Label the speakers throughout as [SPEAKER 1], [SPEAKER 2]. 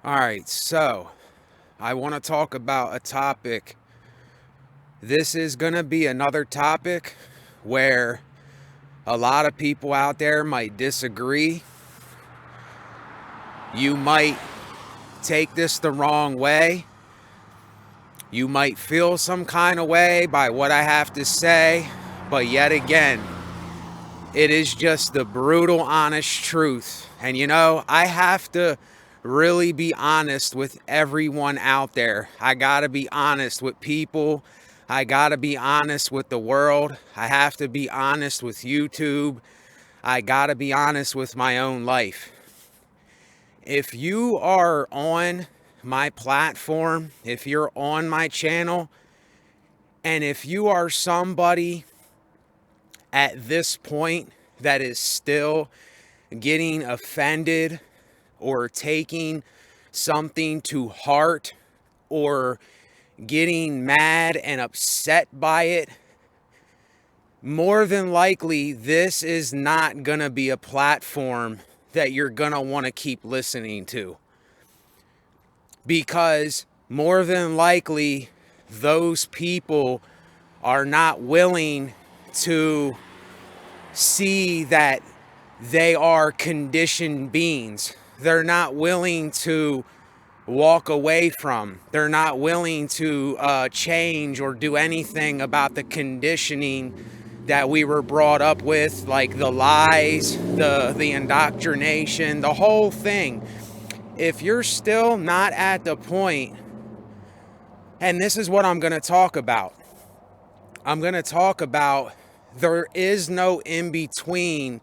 [SPEAKER 1] All right, so I want to talk about a topic. This is going to be another topic where a lot of people out there might disagree. You might take this the wrong way. You might feel some kind of way by what I have to say, but yet again, it is just the brutal, honest truth. And I have to really be honest with everyone out there. I gotta be honest with people. I gotta be honest with the world. I have to be honest with YouTube. I gotta be honest with my own life. If you are on my platform, if you're on my channel, and if you are somebody at this point that is still getting offended or taking something to heart or getting mad and upset by it, more than likely this is not going to be a platform that you're going to want to keep listening to. Because more than likely those people are not willing to see that they are conditioned beings. They're not willing to walk away from. They're not willing to change or do anything about the conditioning that we were brought up with, like the lies, the indoctrination, the whole thing. If you're still not at the point, and this is what I'm going to talk about. I'm going to talk about there is no in-between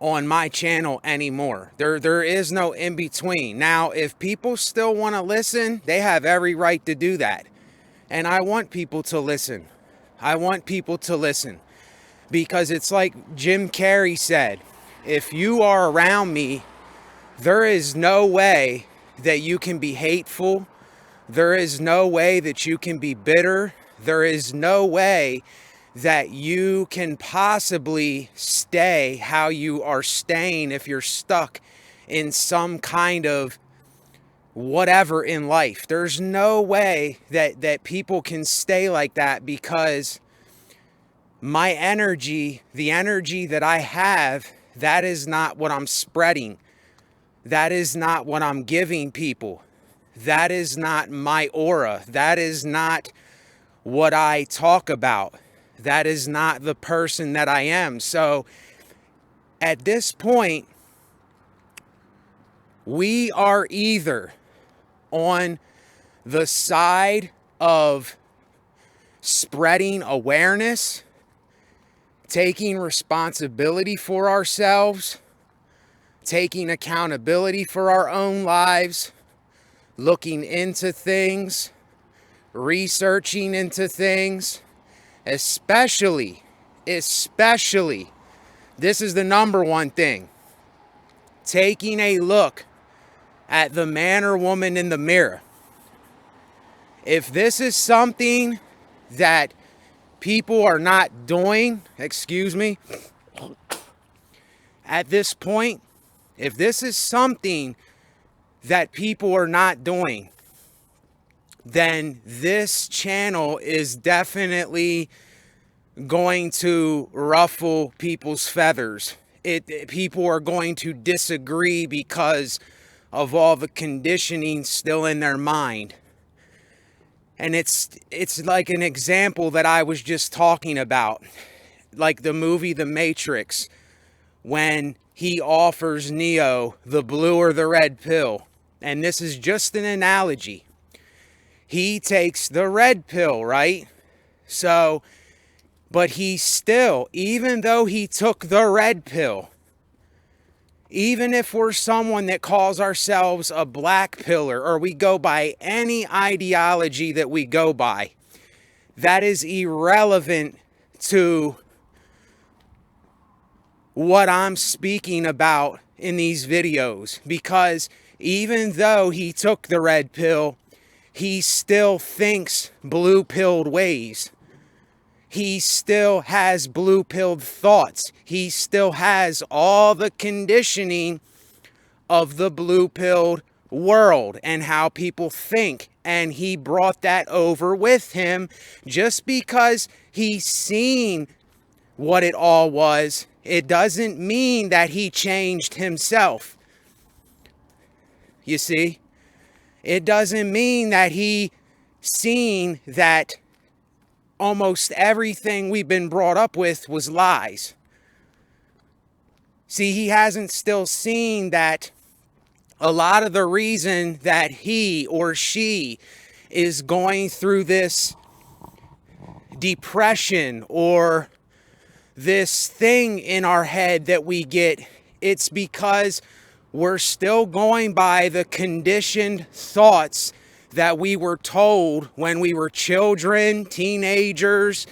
[SPEAKER 1] on my channel anymore. There is no in-between. Now, if people still want to listen, they have every right to do that. And I want people to listen. I want people to listen. Because it's like Jim Carrey said, if you are around me, there is no way that you can be hateful. There is no way that you can be bitter. There is no way that you can possibly stay how you are staying if you're stuck in some kind of whatever in life. There's no way that people can stay like that, because my energy, the energy that I have, that is not what I'm spreading. That is not what I'm giving people. That is not my aura. That is not what I talk about. That is not the person that I am. So at this point, we are either on the side of spreading awareness, taking responsibility for ourselves, taking accountability for our own lives, looking into things, researching into things, especially, this is the number one thing, taking a look at the man or woman in the mirror. If this is something that people are not doing, at this point, if this is something that people are not doing, then this channel is definitely going to ruffle people's feathers. People are going to disagree because of all the conditioning still in their mind. And it's like an example that I was just talking about, like the movie The Matrix, when he offers Neo the blue or the red pill. And this is just an analogy. He takes the red pill, right? So, but he still, even though he took the red pill, even if we're someone that calls ourselves a black pillar, or we go by any ideology that we go by, that is irrelevant to what I'm speaking about in these videos. Because even though he took the red pill, he still thinks blue-pilled ways. He still has blue-pilled thoughts. He still has all the conditioning of the blue-pilled world and how people think. And he brought that over with him. Just because he's seen what it all was, it doesn't mean that he changed himself. You see? It doesn't mean that he seen that almost everything we've been brought up with was lies. See, he hasn't still seen that a lot of the reason that he or she is going through this depression or this thing in our head that we get, it's because we're still going by the conditioned thoughts that we were told when we were children, teenagers,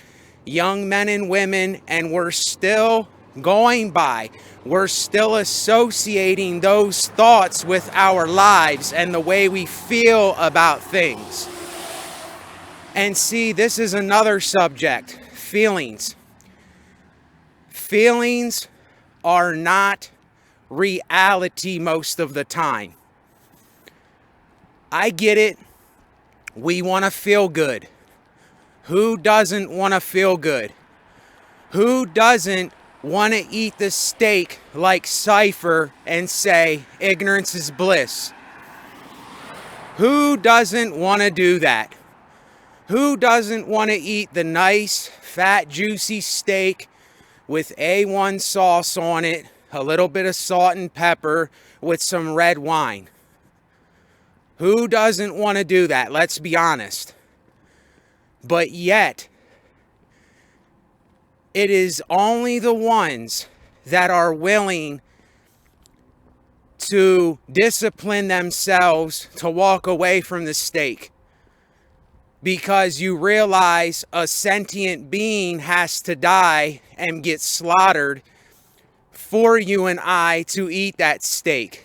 [SPEAKER 1] young men and women, and we're still going by. We're still associating those thoughts with our lives and the way we feel about things. And see, this is another subject, feelings. Feelings are not reality most of the time. I get it. We want to feel good. Who doesn't want to feel good? Who doesn't want to eat the steak like Cypher and say ignorance is bliss? Who doesn't want to do that? Who doesn't want to eat the nice, fat, juicy steak with A1 sauce on it, a little bit of salt and pepper with some red wine? Who doesn't want to do that? Let's be honest. But yet, it is only the ones that are willing to discipline themselves to walk away from the steak. Because you realize a sentient being has to die and get slaughtered for you and I to eat that steak.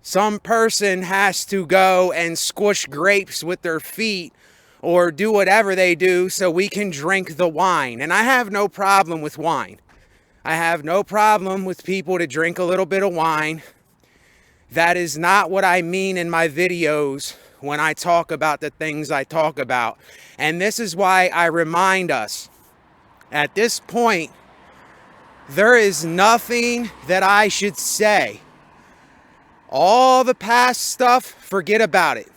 [SPEAKER 1] Some person has to go and squish grapes with their feet or do whatever they do so we can drink the wine. And I have no problem with wine. I have no problem with people to drink a little bit of wine. That is not what I mean in my videos when I talk about the things I talk about. And this is why I remind us, at this point, there is nothing that I should say. All the past stuff, forget about it.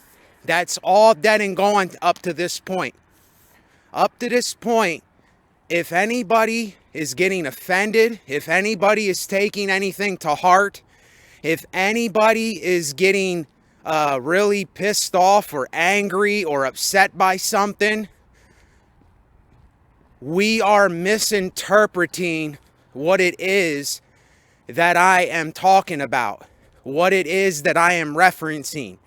[SPEAKER 1] That's all dead and gone up to this point. Up to this point, if anybody is getting offended, if anybody is taking anything to heart, if anybody is getting really pissed off or angry or upset by something, we are misinterpreting what it is that I am talking about, what it is that I am referencing,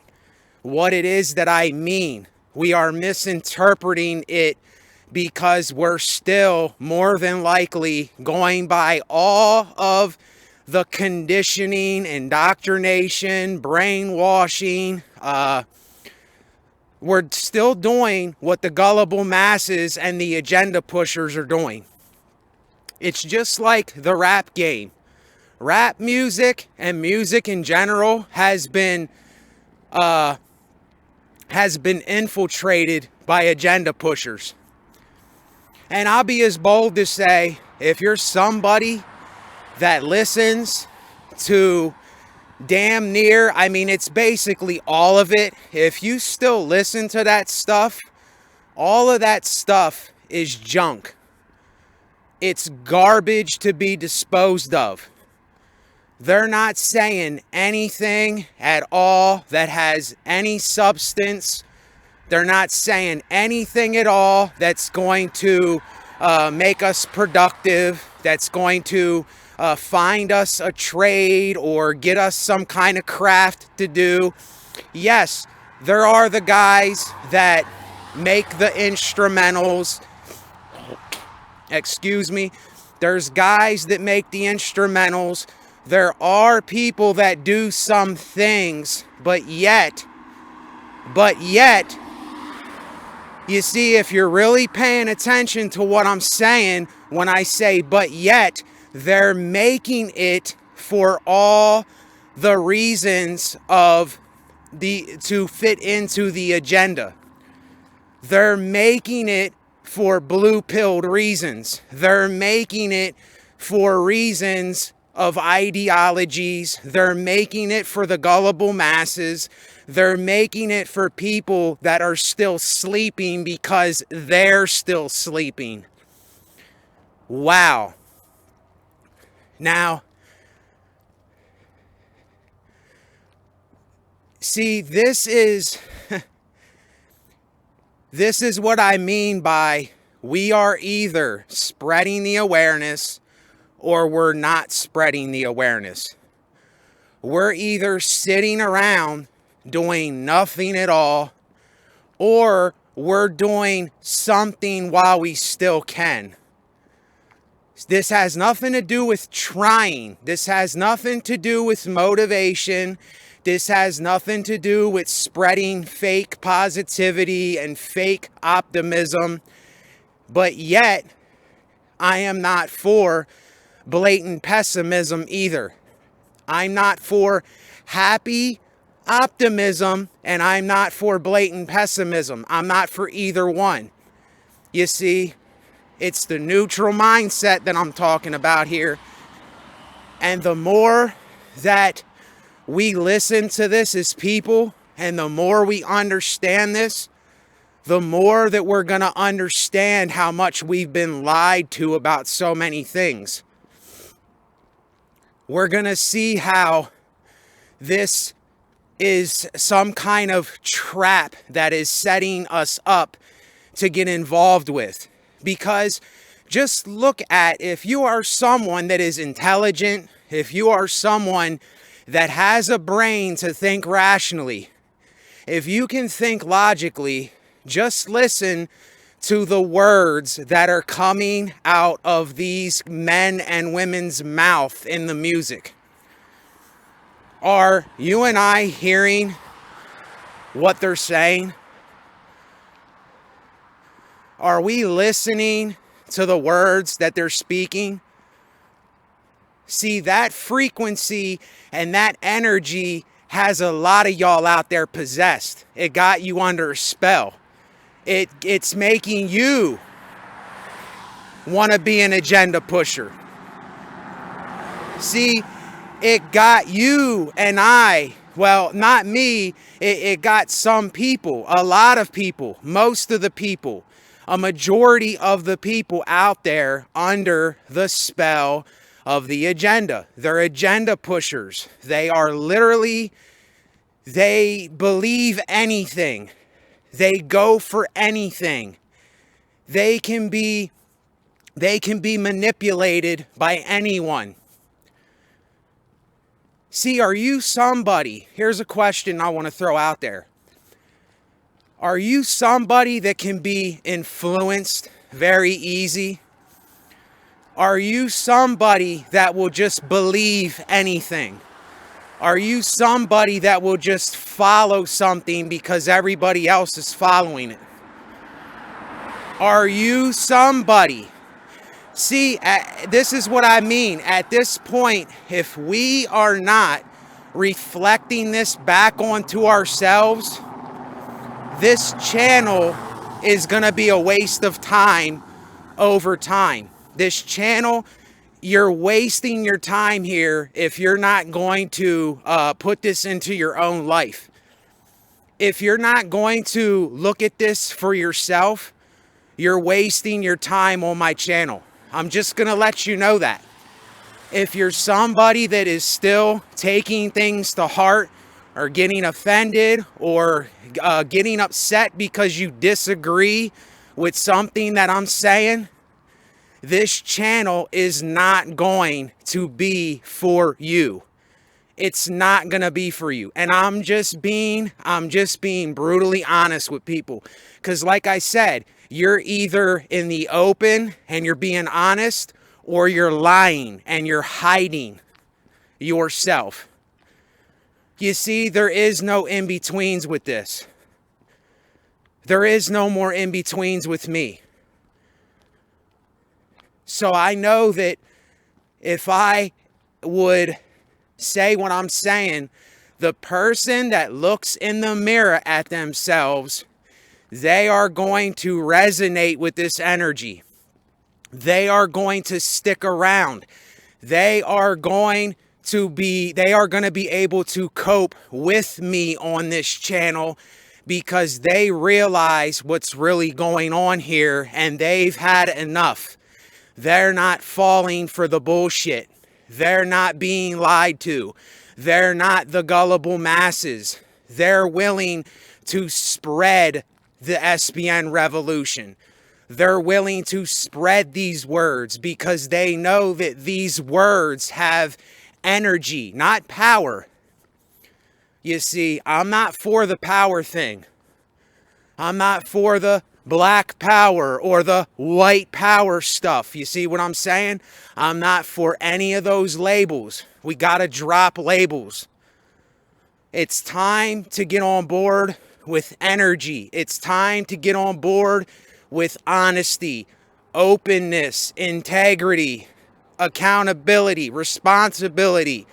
[SPEAKER 1] what it is that I mean. We are misinterpreting it because we're still more than likely going by all of the conditioning, indoctrination, brainwashing. We're still doing what the gullible masses and the agenda pushers are doing. It's just like the rap game. Rap music and music in general has been infiltrated by agenda pushers. And I'll be as bold to say, if you're somebody that listens to damn near, I mean, it's basically all of it. If you still listen to that stuff, all of that stuff is junk. It's garbage to be disposed of. They're not saying anything at all that has any substance. They're not saying anything at all that's going to make us productive, that's going to find us a trade or get us some kind of craft to do. Yes, there are the guys that make the instrumentals. Excuse me. There's guys that make the instrumentals. There are people that do some things, but yet, you see, if you're really paying attention to what I'm saying, when I say but yet, they're making it for all the reasons of to fit into the agenda. They're making it for blue-pilled reasons. They're making it for reasons of ideologies. They're making it for the gullible masses. They're making it for people that are still sleeping because they're still sleeping. Wow. Now, see, this is what I mean by we are either spreading the awareness or we're not spreading the awareness. We're either sitting around doing nothing at all, or we're doing something while we still can. This has nothing to do with trying. This has nothing to do with motivation. This has nothing to do with spreading fake positivity and fake optimism. But yet, I am not for blatant pessimism either. I'm not for happy optimism, and I'm not for blatant pessimism. I'm not for either one. You see, it's the neutral mindset that I'm talking about here. And the more that we listen to this as people, and the more we understand this, the more that we're going to understand how much we've been lied to about so many things. We're going to see how this is some kind of trap that is setting us up to get involved with. Because just look at, if you are someone that is intelligent, if you are someone that has a brain to think rationally, if you can think logically, just listen to the words that are coming out of these men and women's mouth in the music. Are you and I hearing what they're saying? Are we listening to the words that they're speaking? See, that frequency and that energy has a lot of y'all out there possessed. It got you under a spell. It's making you want to be an agenda pusher. See, it got you and I, well, not me, it got some people, a lot of people, most of the people, a majority of the people out there under the spell of the agenda. They're agenda pushers. They are literally, they believe anything. They go for anything. They can be manipulated by anyone. See, are you somebody? Here's a question I want to throw out there. Are you somebody that can be influenced very easy? Are you somebody that will just believe anything? Are you somebody that will just follow something because everybody else is following it? Are you somebody? See, this is what I mean. At this point, if we are not reflecting this back onto ourselves, this channel is going to be a waste of time over time. This channel, you're wasting your time here if you're not going to put this into your own life. If you're not going to look at this for yourself, you're wasting your time on my channel. I'm just going to let you know that. If you're somebody that is still taking things to heart or getting offended or getting upset because you disagree with something that I'm saying, this channel is not going to be for you. It's not going to be for you. And I'm just being brutally honest with people. Because like I said, you're either in the open and you're being honest, or you're lying and you're hiding yourself. You see, there is no in-betweens with this. There is no more in-betweens with me. So I know that if I would say what I'm saying, the person that looks in the mirror at themselves, they are going to resonate with this energy. They are going to stick around. They are going to be able to cope with me on this channel because they realize what's really going on here and they've had enough. They're not falling for the bullshit. They're not being lied to. They're not the gullible masses. They're willing to spread the SBN revolution. They're willing to spread these words because they know that these words have energy, not power. You see, I'm not for the power thing. I'm not for the black power or the white power stuff. You see what I'm saying? I'm not for any of those labels. We gotta drop labels. It's time to get on board with energy. It's time to get on board with honesty, openness, integrity, accountability, responsibility,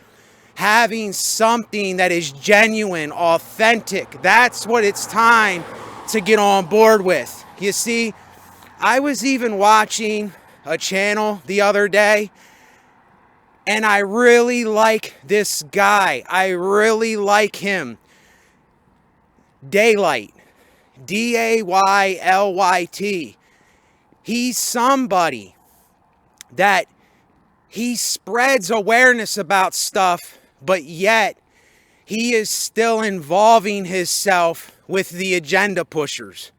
[SPEAKER 1] having something that is genuine, authentic. That's what it's time to get on board with. You see, I was even watching a channel the other day, and I really like this guy. I really like him. Daylight. Daylyt. He's somebody that he spreads awareness about stuff, but yet he is still involving himself with the agenda pushers.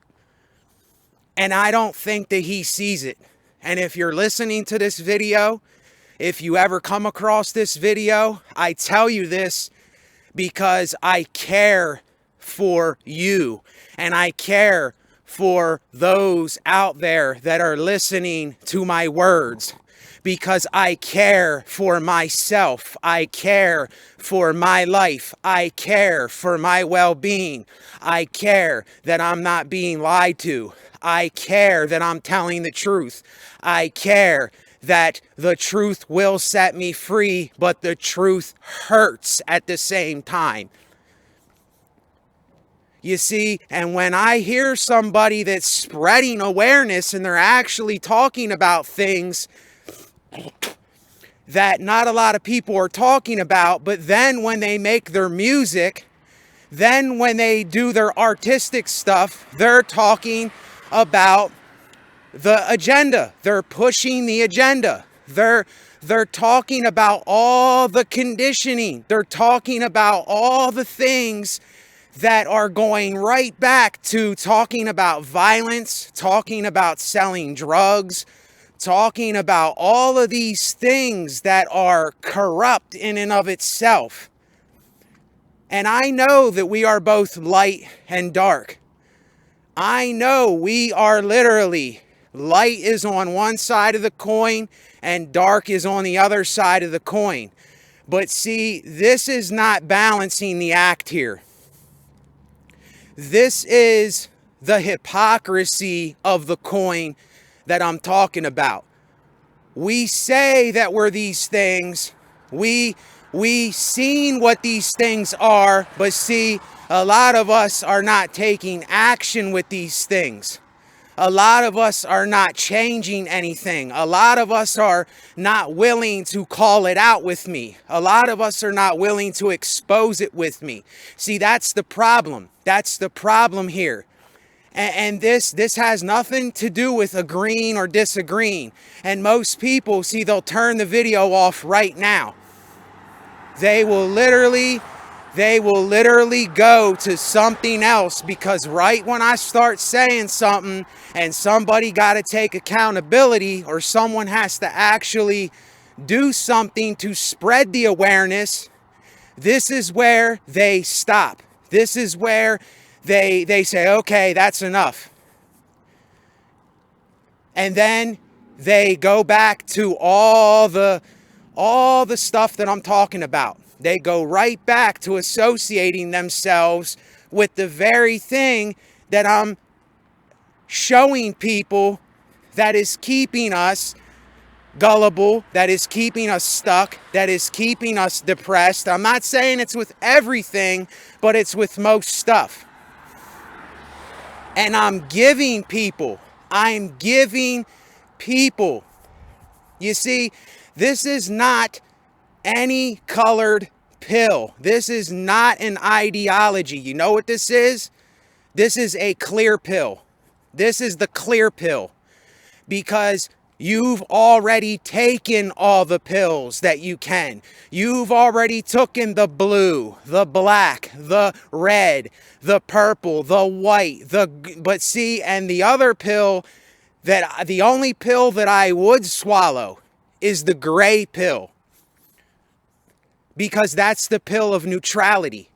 [SPEAKER 1] And I don't think that he sees it. And if you're listening to this video, if you ever come across this video, I tell you this because I care for you, and I care for those out there that are listening to my words, because I care for myself. I care for my life. I care for my well-being. I care that I'm not being lied to. I care that I'm telling the truth. I care that the truth will set me free, but the truth hurts at the same time. You see, and when I hear somebody that's spreading awareness and they're actually talking about things that not a lot of people are talking about, but then when they make their music, then when they do their artistic stuff, they're talking about the agenda. They're pushing the agenda. They're talking about all the conditioning. They're talking about all the things that are going right back to talking about violence, talking about selling drugs, talking about all of these things that are corrupt in and of itself. And I know that we are both light and dark. I know we are literally, light is on one side of the coin and dark is on the other side of the coin. But see, this is not balancing the act here. This is the hypocrisy of the coin that I'm talking about. We say that we're these things. We seen what these things are, but see, a lot of us are not taking action with these things. A lot of us are not changing anything. A lot of us are not willing to call it out with me. A lot of us are not willing to expose it with me. See, that's the problem. That's the problem here. And this has nothing to do with agreeing or disagreeing. And most people, see, they'll turn the video off right now. They will literally go to something else, because right when I start saying something and somebody got to take accountability, or someone has to actually do something to spread the awareness, this is where they stop. This is where they say, okay, that's enough. And then they go back to all the stuff that I'm talking about. They go right back to associating themselves with the very thing that I'm showing people that is keeping us gullible, that is keeping us stuck, that is keeping us depressed. I'm not saying it's with everything, but it's with most stuff. And I'm giving people, you see, this is not any colored pill. This is not an ideology. You know what this is? This is a clear pill. This is the clear pill, because you've already taken all the pills that you can. You've already taken the blue, the black, the red, the purple, the white, but see, and the other pill, that the only pill that I would swallow is the gray pill, because that's the pill of neutrality.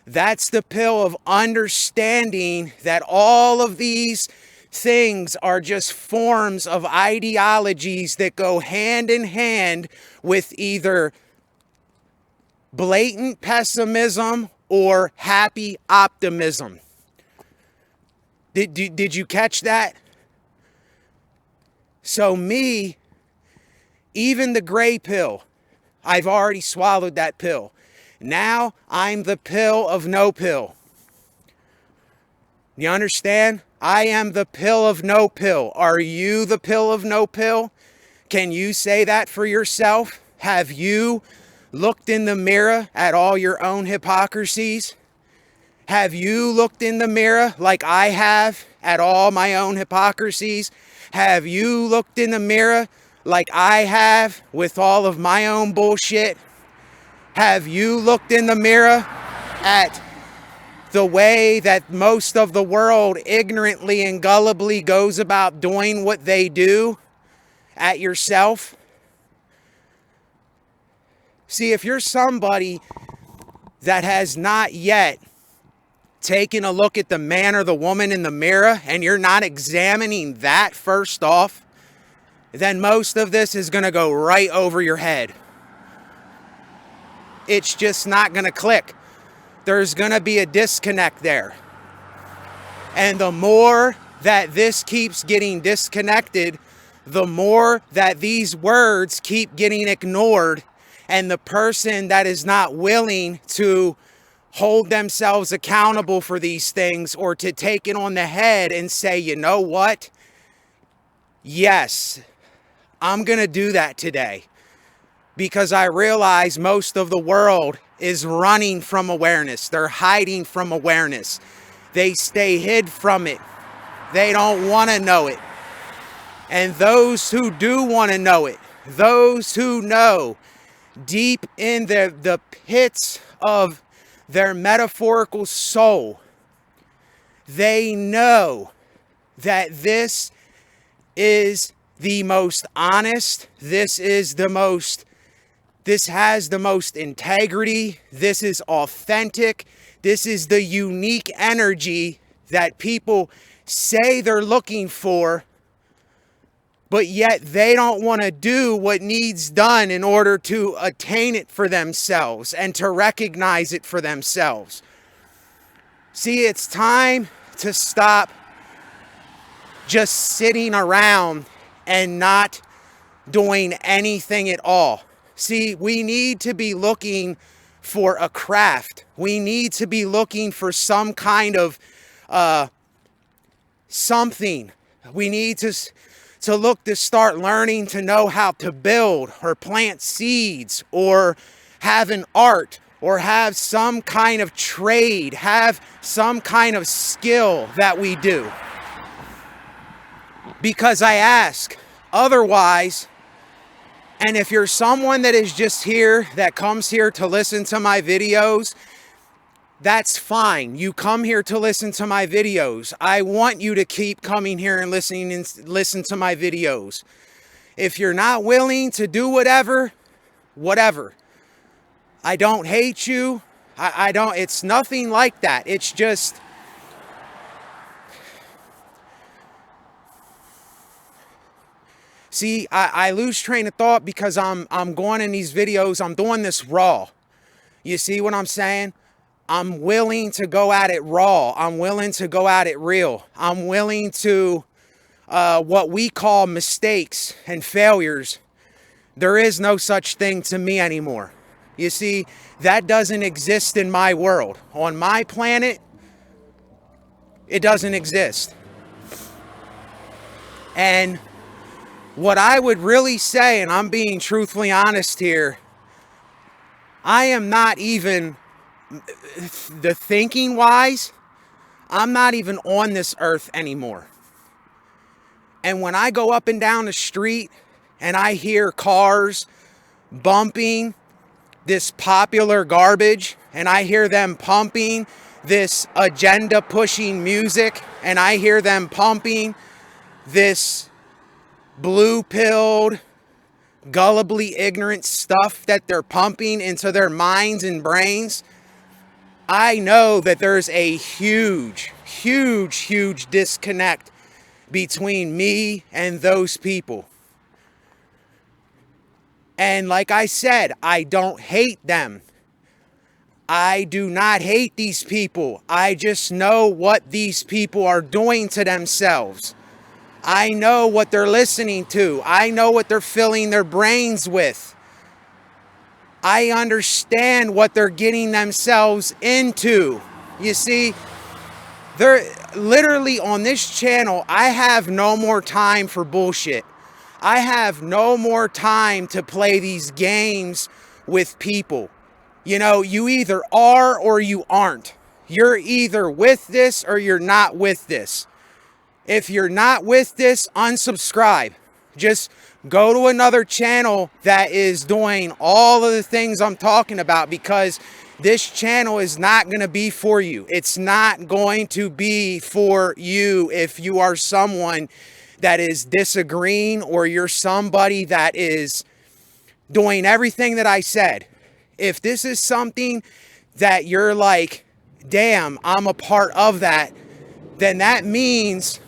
[SPEAKER 1] That's the pill of understanding that all of these things are just forms of ideologies that go hand in hand with either blatant pessimism or happy optimism. Did you catch that? So me, even the gray pill, I've already swallowed that pill. Now I'm the pill of no pill. You understand? I am the pill of no pill. Are you the pill of no pill? Can you say that for yourself? Have you looked in the mirror at all your own hypocrisies? Have you looked in the mirror like I have at all my own hypocrisies? Have you looked in the mirror like I have with all of my own bullshit? Have you looked in the mirror at the way that most of the world ignorantly and gullibly goes about doing what they do at yourself? See, if you're somebody that has not yet taken a look at the man or the woman in the mirror, and you're not examining that first off, then most of this is going to go right over your head. It's just not going to click. There's going to be a disconnect there. And the more that this keeps getting disconnected, the more that these words keep getting ignored, and the person that is not willing to hold themselves accountable for these things, or to take it on the head and say, you know what? Yes, I'm going to do that today, because I realize most of the world is running from awareness. They're hiding from awareness. They stay hid from it. They don't want to know it. And those who do want to know it, those who know deep in the pits of their metaphorical soul, they know that this is the most honest, this has the most integrity, this is authentic, this is the unique energy that people say they're looking for, but yet they don't want to do what needs done in order to attain it for themselves and to recognize it for themselves. See, it's time to stop just sitting around and not doing anything at all. See, we need to be looking for a craft. We need to be looking for some kind of something. We need to start learning to know how to build or plant seeds, or have an art, or have some kind of trade, have some kind of skill that we do. Because I ask, otherwise, and if you're someone that is just here, that comes here to listen to my videos, that's fine. You come here to listen to my videos. I want you to keep coming here and listen to my videos. If you're not willing to do whatever. I don't hate you. I don't, it's nothing like that. It's just, see, I lose train of thought because I'm going in these videos, I'm doing this raw. You see what I'm saying? I'm willing to go at it raw. I'm willing to go at it real. I'm willing to, what we call mistakes and failures, There is no such thing to me anymore. You see, that doesn't exist in my world. On my planet, it doesn't exist. And what I would really say, and I'm being truthfully honest here, I am not even, the thinking wise, I'm not even on this earth anymore. And when I go up and down the street and I hear cars bumping this popular garbage, and I hear them pumping this agenda pushing music, and I hear them pumping this blue pilled, gullibly ignorant stuff that they're pumping into their minds and brains, I know that there's a huge disconnect between me and those people. And like I said, I don't hate them. I do not hate these people. I just know what these people are doing to themselves. I know what they're listening to. I know what they're filling their brains with. I understand what they're getting themselves into. You see, they're literally on this channel, I have no more time for bullshit. I have no more time to play these games with people. You know, you either are or you aren't. You're either with this or you're not with this. If you're not with this, unsubscribe. Just go to another channel that is doing all of the things I'm talking about, because this channel is not going to be for you. It's not going to be for you if you are someone that is disagreeing, or you're somebody that is doing everything that I said. If this is something that you're like, damn, I'm a part of that, then that means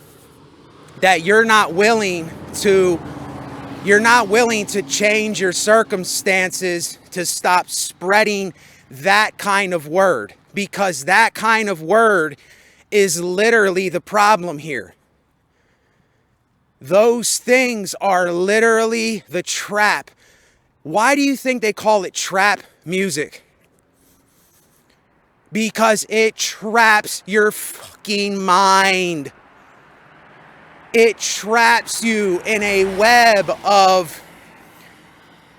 [SPEAKER 1] that you're not willing to change your circumstances to stop spreading that kind of word, because that kind of word is literally the problem here. Those things are literally the trap. Why do you think they call it trap music? Because it traps your fucking mind. It traps you in a web of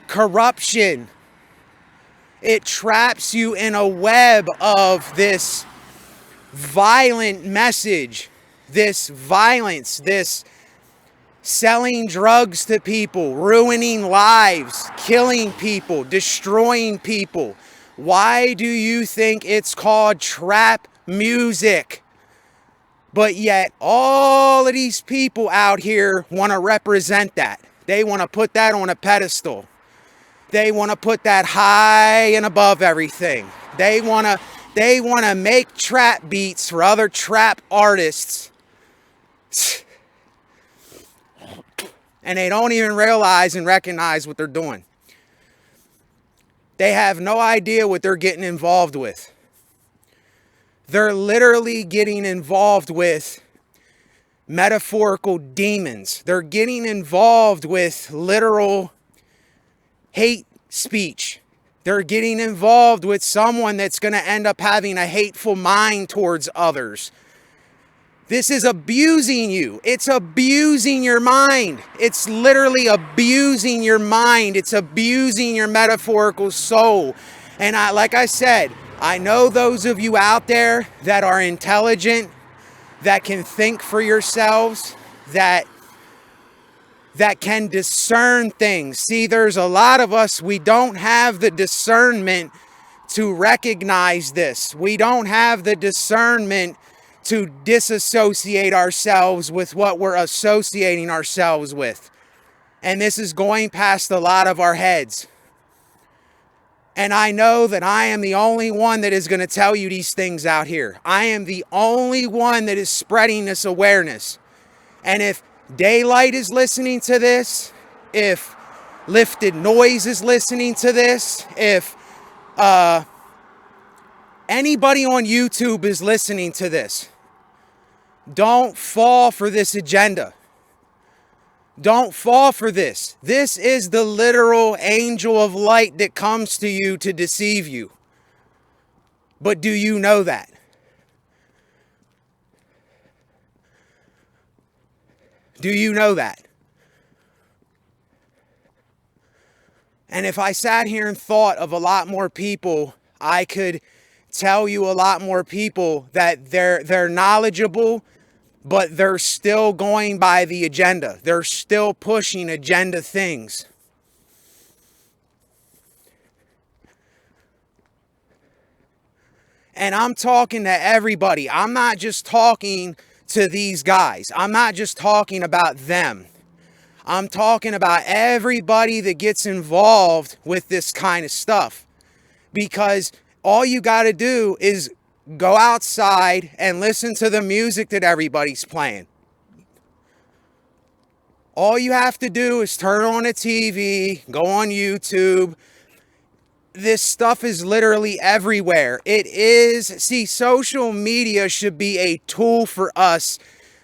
[SPEAKER 1] corruption. It traps you in a web of this violent message, this violence, this selling drugs to people, ruining lives, killing people, destroying people. Why do you think it's called trap music? But yet all of these people out here want to represent that. They want to put that on a pedestal. They want to put that high and above everything. They want to make trap beats for other trap artists. And they don't even realize and recognize what they're doing. They have no idea what they're getting involved with. They're literally getting involved with metaphorical demons. They're getting involved with literal hate speech. They're getting involved with someone that's going to end up having a hateful mind towards others. This is abusing you. It's abusing your mind. It's literally abusing your mind. It's abusing your metaphorical soul. And like I said, I know those of you out there that are intelligent, that can think for yourselves, that can discern things. See, there's a lot of us, we don't have the discernment to recognize this. We don't have the discernment to disassociate ourselves with what we're associating ourselves with. And this is going past a lot of our heads. And I know that I am the only one that is going to tell you these things out here. I am the only one that is spreading this awareness. And if Daylight is listening to this, if Lifted Noise is listening to this, if anybody on YouTube is listening to this, don't fall for this agenda. Don't fall for this. This is the literal angel of light that comes to you to deceive you. But do you know that? Do you know that? And if I sat here and thought of a lot more people, I could tell you a lot more people that they're knowledgeable, but they're still going by the agenda. They're still pushing agenda things. And I'm talking to everybody. I'm not just talking to these guys. I'm not just talking about them. I'm talking about everybody that gets involved with this kind of stuff. Because all you got to do is go outside and listen to the music that everybody's playing. All you have to do is turn on a TV, go on YouTube. This stuff is literally everywhere. It is, see, social media should be a tool for us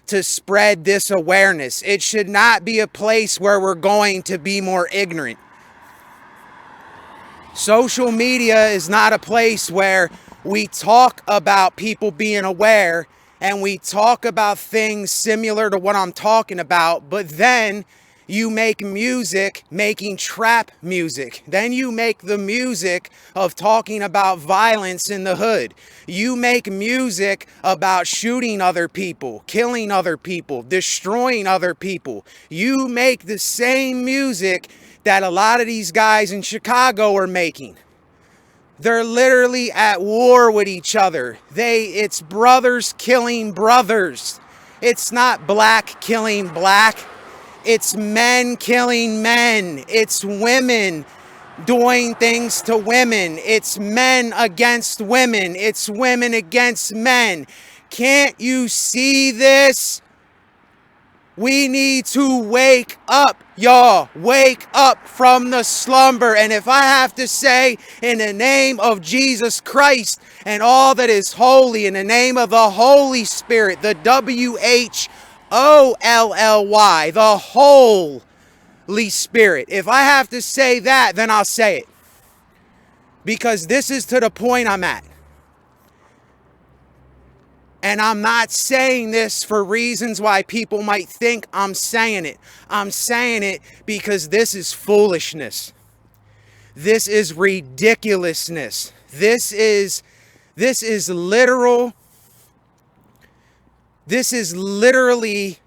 [SPEAKER 1] to spread this awareness. It should not be a place where we're going to be more ignorant. Social media is not a place where we talk about people being aware and we talk about things similar to what I'm talking about, but then you make music making trap music. Then you make the music of talking about violence in the hood. You make music about shooting other people, killing other people, destroying other people. You make the same music that a lot of these guys in Chicago are making. They're literally at war with each other. It's brothers killing brothers. It's not black killing black. It's men killing men. It's women doing things to women. It's men against women. It's women against men. Can't you see this? We need to wake up, y'all. Wake up from the slumber. And if I have to say, in the name of Jesus Christ and all that is holy, in the name of the Holy Spirit, the WHOLLY, the Holy Spirit. If I have to say that, then I'll say it. Because this is to the point I'm at. And I'm not saying this for reasons why people might think I'm saying it. I'm saying it because this is foolishness. This is ridiculousness. This is literal. This is literally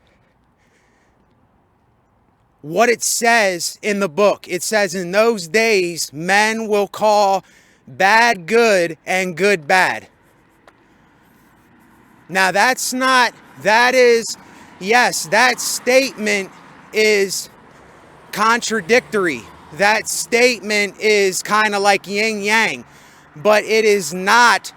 [SPEAKER 1] what it says in the book. It says, in those days, men will call bad good and good bad. Now that statement is contradictory. That statement is kind of like yin yang, but it is not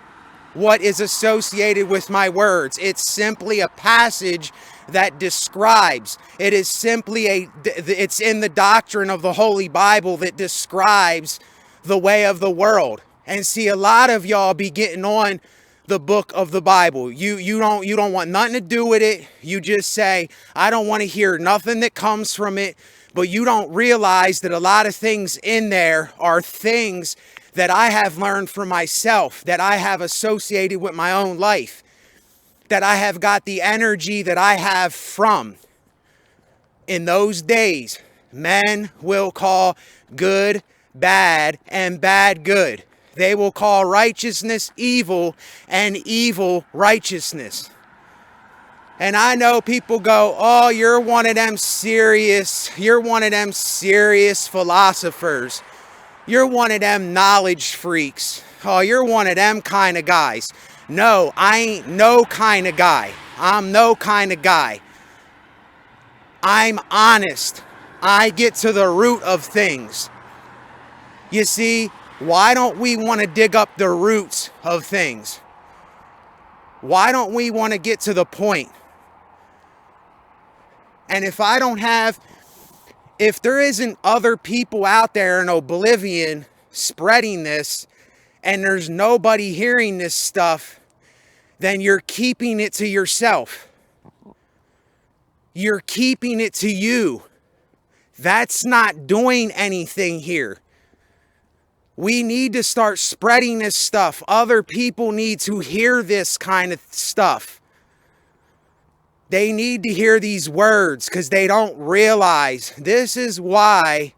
[SPEAKER 1] what is associated with my words. It's simply a passage that describes. It is simply it's in the doctrine of the Holy Bible that describes the way of the world. And see, a lot of y'all be getting on the book of the Bible. You don't want nothing to do with it. You just say, I don't want to hear nothing that comes from it. But you don't realize that a lot of things in there are things that I have learned for myself, that I have associated with my own life, that I have got the energy that I have from. In those days, men will call good bad and bad good. They will call righteousness evil and evil righteousness. And I know people go, oh, you're one of them serious philosophers. You're one of them knowledge freaks. Oh, you're one of them kind of guys. No, I ain't no kind of guy. I'm no kind of guy. I'm honest. I get to the root of things. You see, why don't we want to dig up the roots of things? Why don't we want to get to the point? And if there isn't other people out there in oblivion spreading this, and there's nobody hearing this stuff, then you're keeping it to yourself. You're keeping it to you. That's not doing anything here. We need to start spreading this stuff. Other people need to hear this kind of stuff. They need to hear these words because they don't realize this is why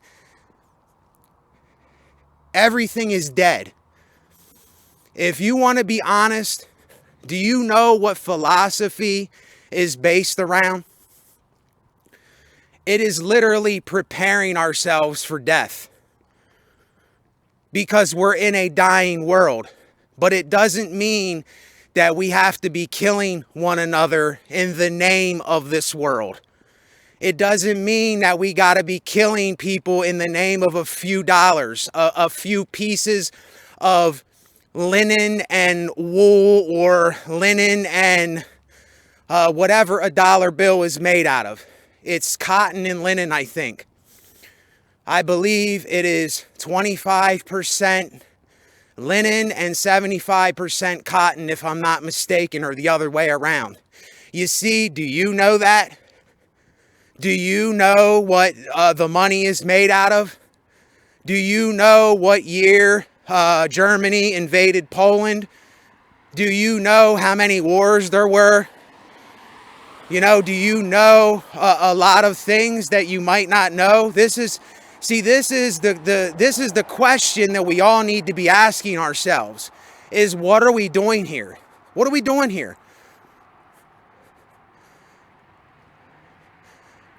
[SPEAKER 1] everything is dead. If you want to be honest, do you know what philosophy is based around? It is literally preparing ourselves for death. Because we're in a dying world. But it doesn't mean that we have to be killing one another in the name of this world. It doesn't mean that we got to be killing people in the name of a few dollars, a few pieces of linen and wool, or linen and whatever a dollar bill is made out of. It's cotton and linen, I think. I believe it is 25% linen and 75% cotton, if I'm not mistaken, or the other way around. You see, do you know that? Do you know what the money is made out of? Do you know what year Germany invaded Poland? Do you know how many wars there were? You know, do you know a lot of things that you might not know? This is the question that we all need to be asking ourselves, is what are we doing here? What are we doing here?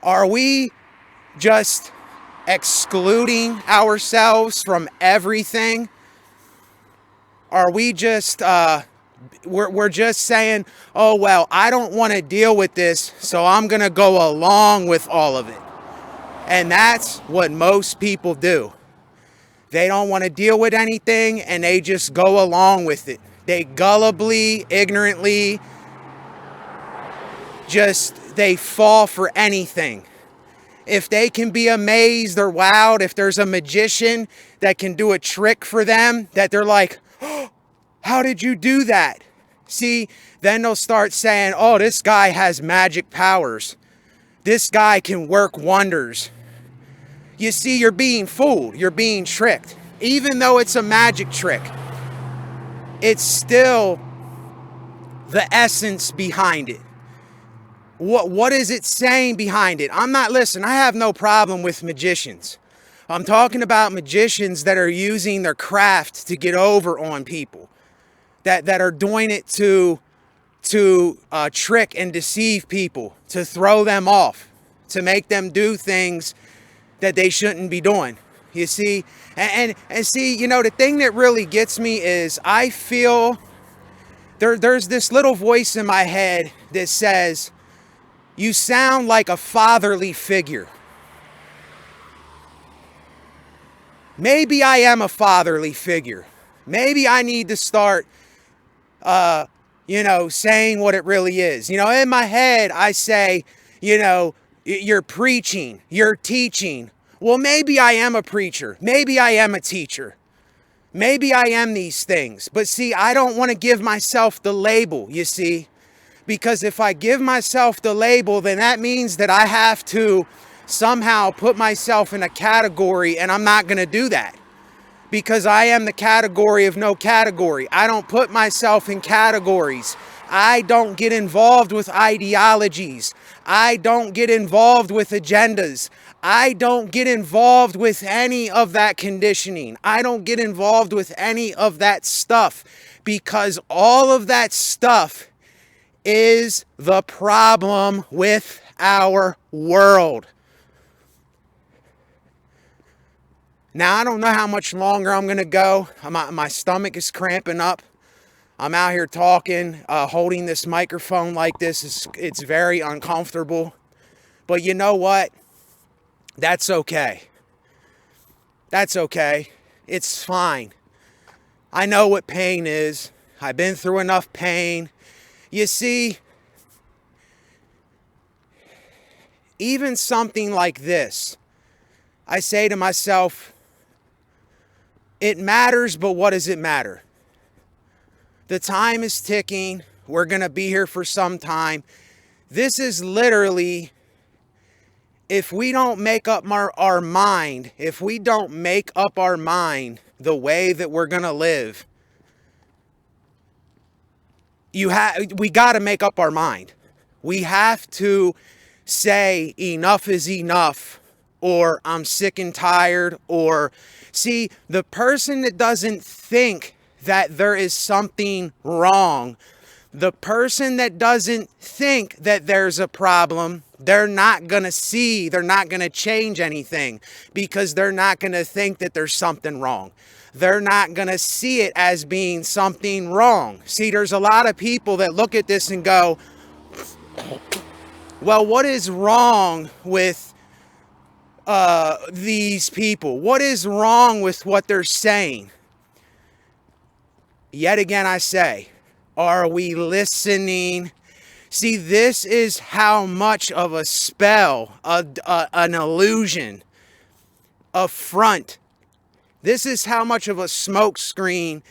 [SPEAKER 1] Are we just excluding ourselves from everything? Are we just we're just saying, oh well, I don't want to deal with this, so I'm gonna go along with all of it? And that's what most people do. They don't want to deal with anything and they just go along with it. They gullibly, ignorantly, they fall for anything. If they can be amazed or wowed, if there's a magician that can do a trick for them, that they're like, oh, how did you do that? See, then they'll start saying, oh, this guy has magic powers. This guy can work wonders. You see, you're being fooled. You're being tricked. Even though it's a magic trick, it's still the essence behind it. What is it saying behind it? Listen, I have no problem with magicians. I'm talking about magicians that are using their craft to get over on people. That are doing it to trick and deceive people, to throw them off, to make them do things that they shouldn't be doing. You see, and see, you know, the thing that really gets me is I feel there's this little voice in my head that says, you sound like a fatherly figure. Maybe I am a fatherly figure. Maybe I need to start saying what it really is. You know, in my head, I say, you know, you're preaching, you're teaching. Well, maybe I am a preacher. Maybe I am a teacher. Maybe I am these things. But see, I don't want to give myself the label, you see. Because if I give myself the label, then that means that I have to somehow put myself in a category, and I'm not going to do that. Because I am the category of no category. I don't put myself in categories. I don't get involved with ideologies. I don't get involved with agendas. I don't get involved with any of that conditioning. I don't get involved with any of that stuff, because all of that stuff is the problem with our world. Now, I don't know how much longer I'm going to go. My stomach is cramping up. I'm out here talking, holding this microphone like this. It's very uncomfortable. But you know what? That's okay. That's okay. It's fine. I know what pain is. I've been through enough pain. You see, even something like this, I say to myself, it matters, but what does it matter? The time is ticking. We're going to be here for some time. This is literally if we don't make up our mind, if we don't make up our mind the way that we're going to live, we got to make up our mind. We have to say enough is enough, or I'm sick and tired, or see, the person that doesn't think that there is something wrong, the person that doesn't think that there's a problem, they're not going to change anything, because they're not going to think that there's something wrong. They're not going to see it as being something wrong. See, there's a lot of people that look at this and go, well, what is wrong with these people? What is wrong with what they're saying? Yet again, I say, are we listening? See, this is how much of a spell, an illusion, a front. This is how much of a smoke screen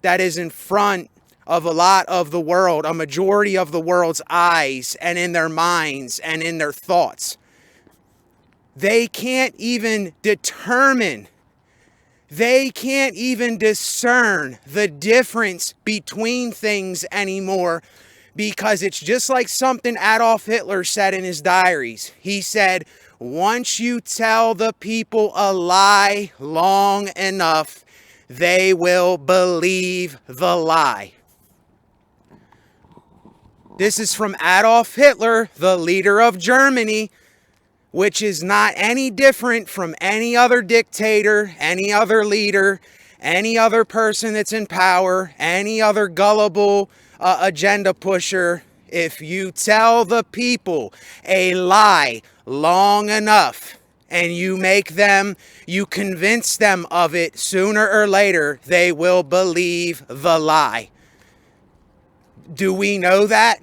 [SPEAKER 1] that is in front of a lot of the world, a majority of the world's eyes and in their minds and in their thoughts. They can't even determine, they can't even discern the difference between things anymore, because it's just like something Adolf Hitler said in his diaries. He said, once you tell the people a lie long enough, they will believe the lie. This is from Adolf Hitler, the leader of Germany, which is not any different from any other dictator, any other leader, any other person that's in power, any other gullible agenda pusher. If you tell the people a lie long enough and you convince them of it, sooner or later, they will believe the lie. Do we know that?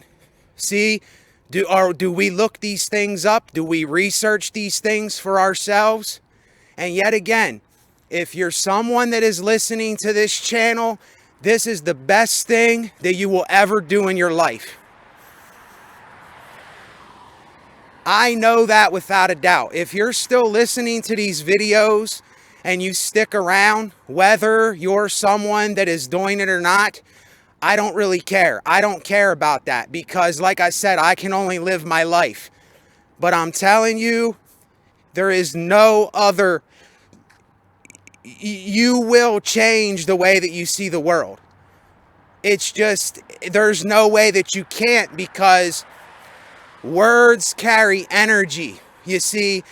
[SPEAKER 1] See, do we look these things up? Do we research these things for ourselves? And yet again, if you're someone that is listening to this channel, this is the best thing that you will ever do in your life. I know that without a doubt. If you're still listening to these videos and you stick around, whether you're someone that is doing it or not, I don't really care. I don't care about that, because like I said, I can only live my life. But I'm telling you, there is no other. You will change the way that you see the world. It's just, there's no way that you can't, because words carry energy. You see,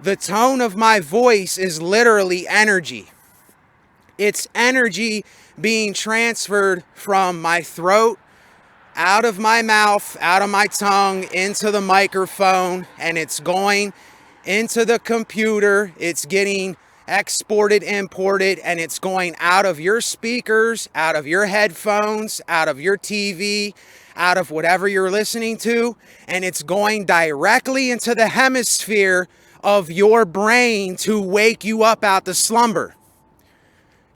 [SPEAKER 1] the tone of my voice is literally energy. It's energy being transferred from my throat, out of my mouth, out of my tongue, into the microphone, and it's going into the computer. It's getting exported, imported, and it's going out of your speakers, out of your headphones, out of your TV, out of whatever you're listening to, and it's going directly into the hemisphere of your brain to wake you up out the slumber.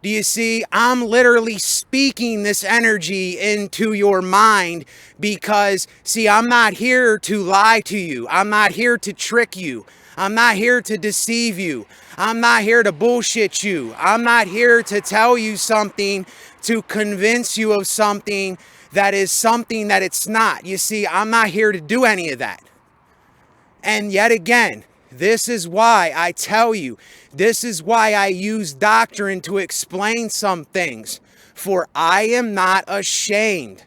[SPEAKER 1] Do you see? I'm literally speaking this energy into your mind, because, see, I'm not here to lie to you. I'm not here to trick you. I'm not here to deceive you. I'm not here to bullshit you. I'm not here to tell you something to convince you of something that is something that it's not. You see, I'm not here to do any of that. And yet again, this is why I tell you, this is why I use doctrine to explain some things. For I am not ashamed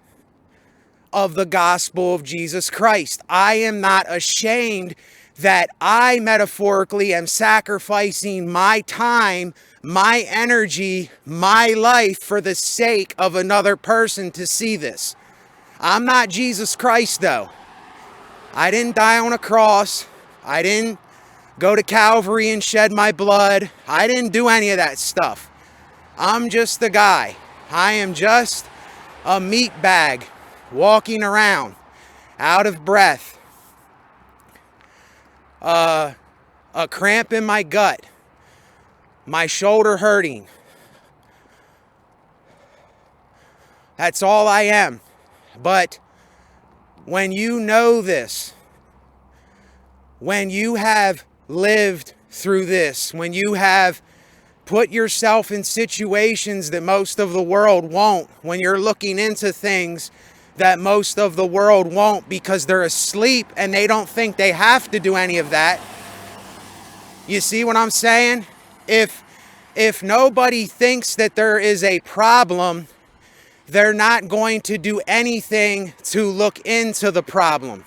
[SPEAKER 1] of the gospel of Jesus Christ. I am not ashamed that I metaphorically am sacrificing my time, my energy, my life for the sake of another person to see this. I'm not Jesus Christ, though. I didn't die on a cross. I didn't go to Calvary and shed my blood. I didn't do any of that stuff. I'm just the guy. I am just a meat bag walking around, out of breath, a cramp in my gut, my shoulder hurting. That's all I am. But when you know this, when you have lived through this, when you have put yourself in situations that most of the world won't, when you're looking into things that most of the world won't because they're asleep and they don't think they have to do any of that. You see what I'm saying? If nobody thinks that there is a problem, they're not going to do anything to look into the problem.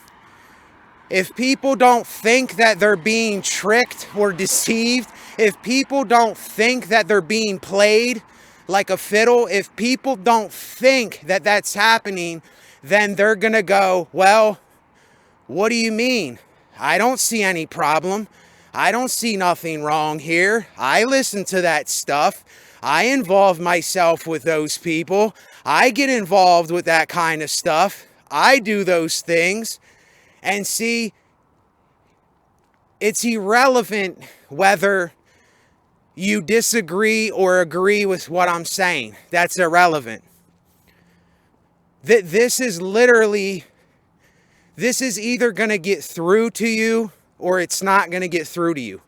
[SPEAKER 1] If people don't think that they're being tricked or deceived, if people don't think that they're being played like a fiddle, if people don't think that that's happening, then they're gonna go, well, what do you mean? I don't see any problem. I don't see nothing wrong here. I listen to that stuff. I involve myself with those people. I get involved with that kind of stuff. I do those things. And see, it's irrelevant whether you disagree or agree with what I'm saying. That's irrelevant. This is either going to get through to you or it's not going to get through to you.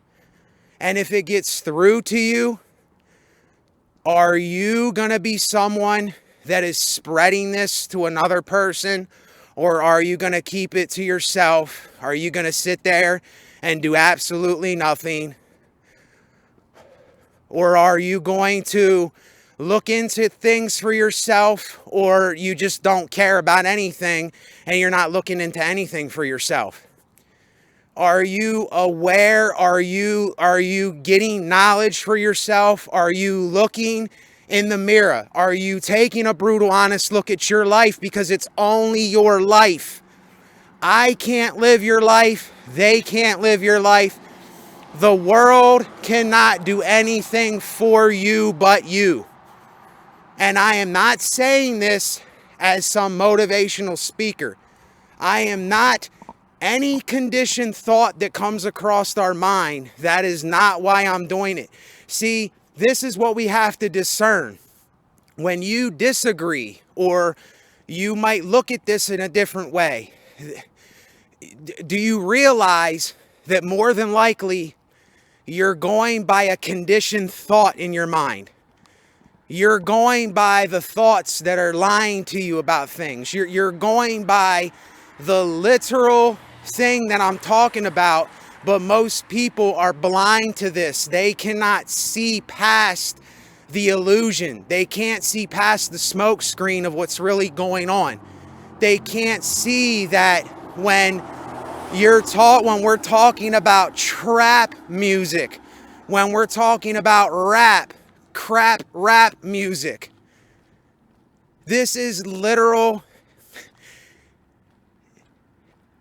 [SPEAKER 1] And if it gets through to you, are you going to be someone that is spreading this to another person? Or are you going to keep it to yourself? Are you going to sit there and do absolutely nothing? Or are you going to look into things for yourself? Or you just don't care about anything and you're not looking into anything for yourself? Are you aware? Are you getting knowledge for yourself? Are you looking in the mirror? Are you taking a brutal, honest look at your life? Because it's only your life. I can't live your life. They can't live your life. The world cannot do anything for you but you. And I am not saying this as some motivational speaker. I am not any conditioned thought that comes across our mind. That is not why I'm doing it. See, this is what we have to discern. When you disagree, or you might look at this in a different way, do you realize that more than likely you're going by a conditioned thought in your mind? You're going by the thoughts that are lying to you about things. You're going by the literal thing that I'm talking about, but most people are blind to this. They cannot see past the illusion. They can't see past the smoke screen of what's really going on. They can't see that when we're talking about trap music, when we're talking about crap rap music, this is literal.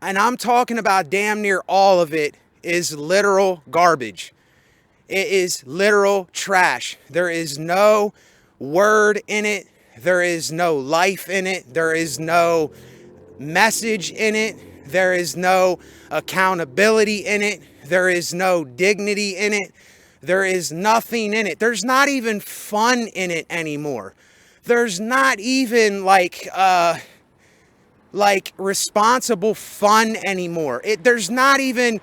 [SPEAKER 1] And I'm talking about damn near all of it is literal garbage. It is literal trash. There is no word in it. There is no life in it. There is no message in it. There is no accountability in it. There is no dignity in it. There is nothing in it. There's not even fun in it anymore. There's not even like responsible fun anymore. There's not even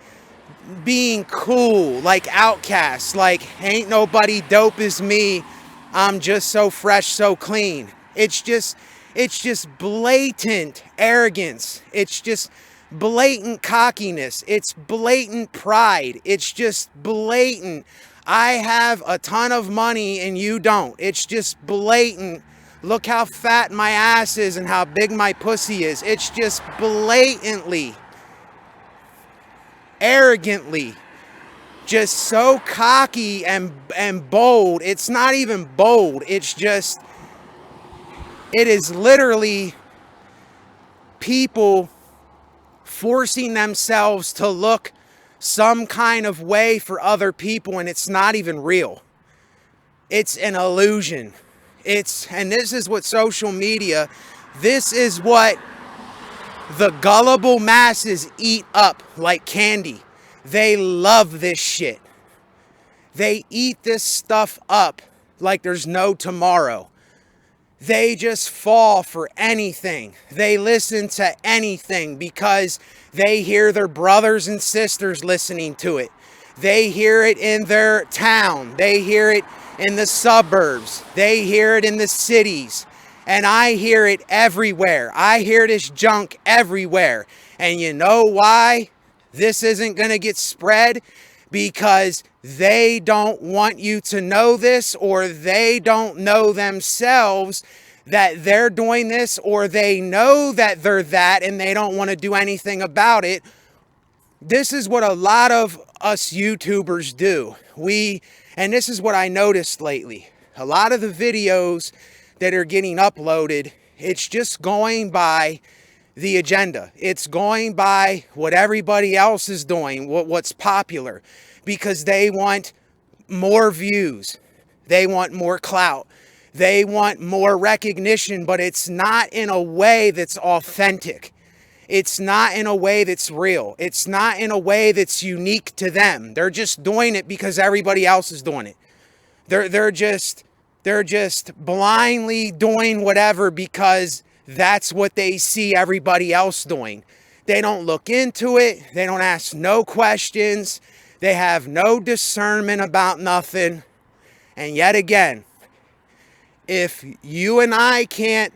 [SPEAKER 1] being cool, like Outcast, like ain't nobody dope as me, I'm just so fresh, so clean. It's just blatant arrogance. It's just blatant cockiness. It's blatant pride. It's just blatant, I have a ton of money and you don't. It's just blatant, look how fat my ass is and how big my pussy is. It's just blatantly, arrogantly, just so cocky and bold. It's not even bold. It's just, it is literally people forcing themselves to look some kind of way for other people, and it's not even real. It's an illusion. And this is what social media, this is what the gullible masses eat up like candy. They love this shit. They eat this stuff up like there's no tomorrow. They just fall for anything. They listen to anything because they hear their brothers and sisters listening to it. They hear it in their town. They hear it in the suburbs. They hear it in the cities. And I hear it everywhere. I hear this junk everywhere. And you know why this isn't going to get spread? Because they don't want you to know this, or they don't know themselves that they're doing this, or they know that they're that and they don't want to do anything about it. This is what a lot of us YouTubers do. And this is what I noticed lately. A lot of the videos that are getting uploaded, it's just going by the agenda. It's going by what everybody else is doing, what's popular, because they want more views. They want more clout. They want more recognition, but it's not in a way that's authentic. It's not in a way that's real. It's not in a way that's unique to them. They're just doing it because everybody else is doing it. They're just blindly doing whatever because that's what they see everybody else doing. They don't look into it. They don't ask no questions. They have no discernment about nothing. And yet again, if you and I can't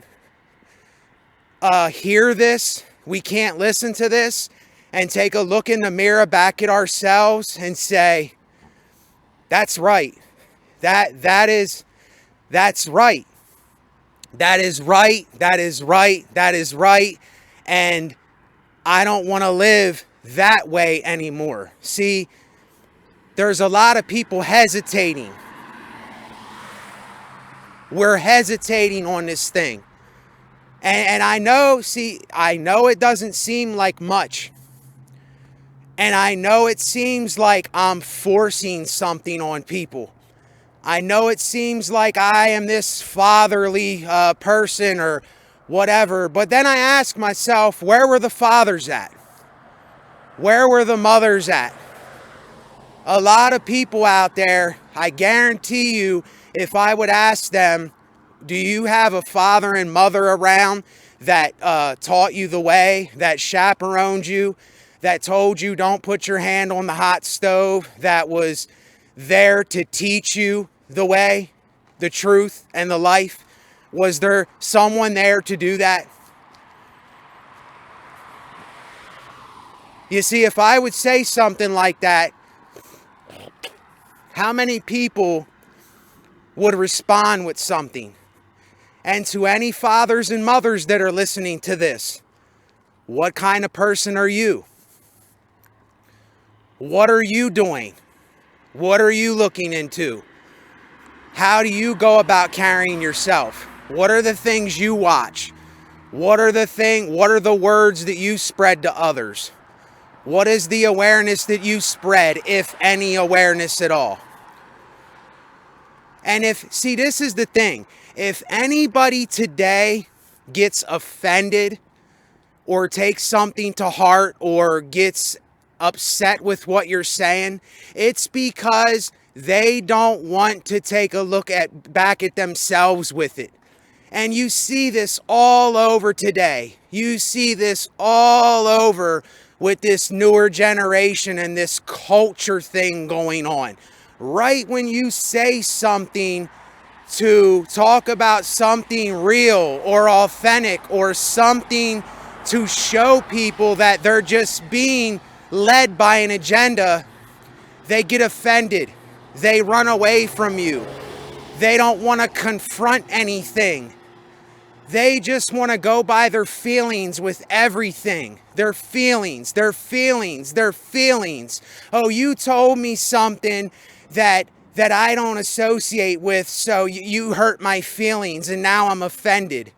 [SPEAKER 1] hear this, we can't listen to this and take a look in the mirror back at ourselves and say, that's right. That's right. That is right. That is right. That is right. And I don't want to live that way anymore. See, there's a lot of people hesitating. We're hesitating on this thing. And I know it doesn't seem like much. And I know it seems like I'm forcing something on people. I know it seems like I am this fatherly person or whatever. But then I ask myself, where were the fathers at? Where were the mothers at? A lot of people out there, I guarantee you, if I would ask them, do you have a father and mother around that taught you the way, that chaperoned you, that told you don't put your hand on the hot stove, that was there to teach you the way, the truth, and the life? Was there someone there to do that? You see, if I would say something like that, how many people would respond with something? And to any fathers and mothers that are listening to this, what kind of person are you? What are you doing? What are you looking into? How do you go about carrying yourself? What are the things you watch? What are the words that you spread to others? What is the awareness that you spread, if any awareness at all? And this is the thing. If anybody today gets offended or takes something to heart or gets upset with what you're saying, it's because they don't want to take a look back at themselves with it. And you see this all over today. You see this all over with this newer generation and this culture thing going on. Right when you say something to talk about something real or authentic or something to show people that they're just being led by an agenda, they get offended. They run away from you. They don't want to confront anything. They just want to go by their feelings with everything. Their feelings, their feelings, their feelings. Oh, you told me something that I don't associate with, so you hurt my feelings and now I'm offended.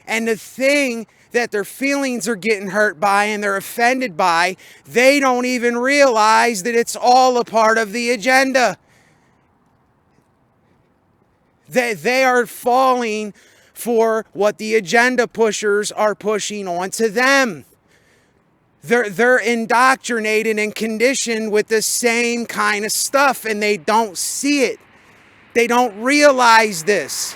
[SPEAKER 1] And the thing that their feelings are getting hurt by and they're offended by, they don't even realize that it's all a part of the agenda. They are falling for what the agenda pushers are pushing onto them. They're indoctrinated and conditioned with the same kind of stuff, and they don't see it. They don't realize this.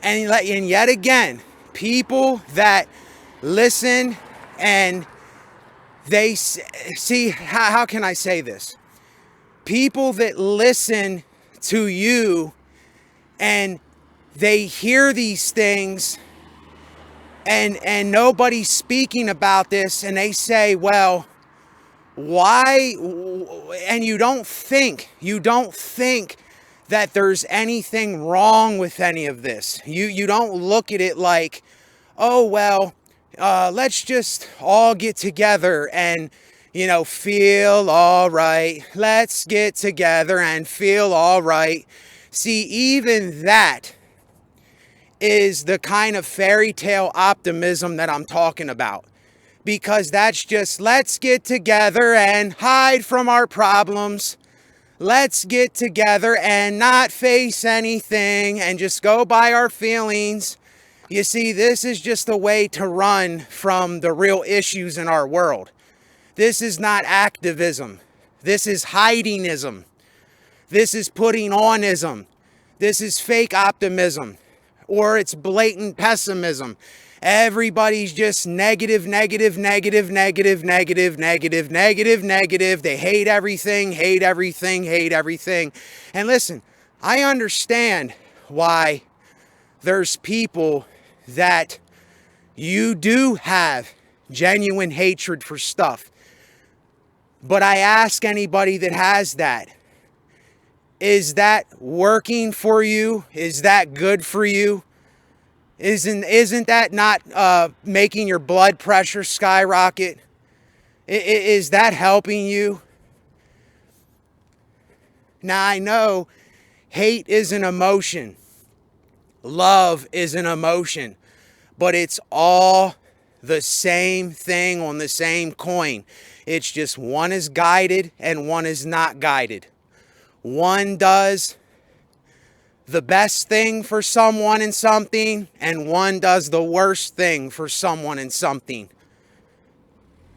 [SPEAKER 1] And yet again, people that listen and they see, how can I say this? People that listen to you and they hear these things and nobody's speaking about this, and they say, well, why? And you don't think that there's anything wrong with any of this. You don't look at it like, oh, well, let's just all get together and, feel all right. Let's get together and feel all right. See, even that is the kind of fairy tale optimism that I'm talking about. Because that's just, let's get together and hide from our problems. Let's get together and not face anything and just go by our feelings. You see, this is just a way to run from the real issues in our world. This is not activism. This is hidingism. This is putting onism. This is fake optimism. Or it's blatant pessimism. Everybody's just negative, negative, negative, negative, negative, negative, negative, negative. They hate everything, hate everything, hate everything. And listen, I understand why there's people that you do have genuine hatred for stuff. But I ask anybody that has that, is that working for you? Is that good for you? Isn't that not making your blood pressure skyrocket? Is that helping you? Now, I know hate is an emotion. Love is an emotion. But it's all the same thing on the same coin. It's just one is guided and one is not guided. One does the best thing for someone and something, and one does the worst thing for someone and something.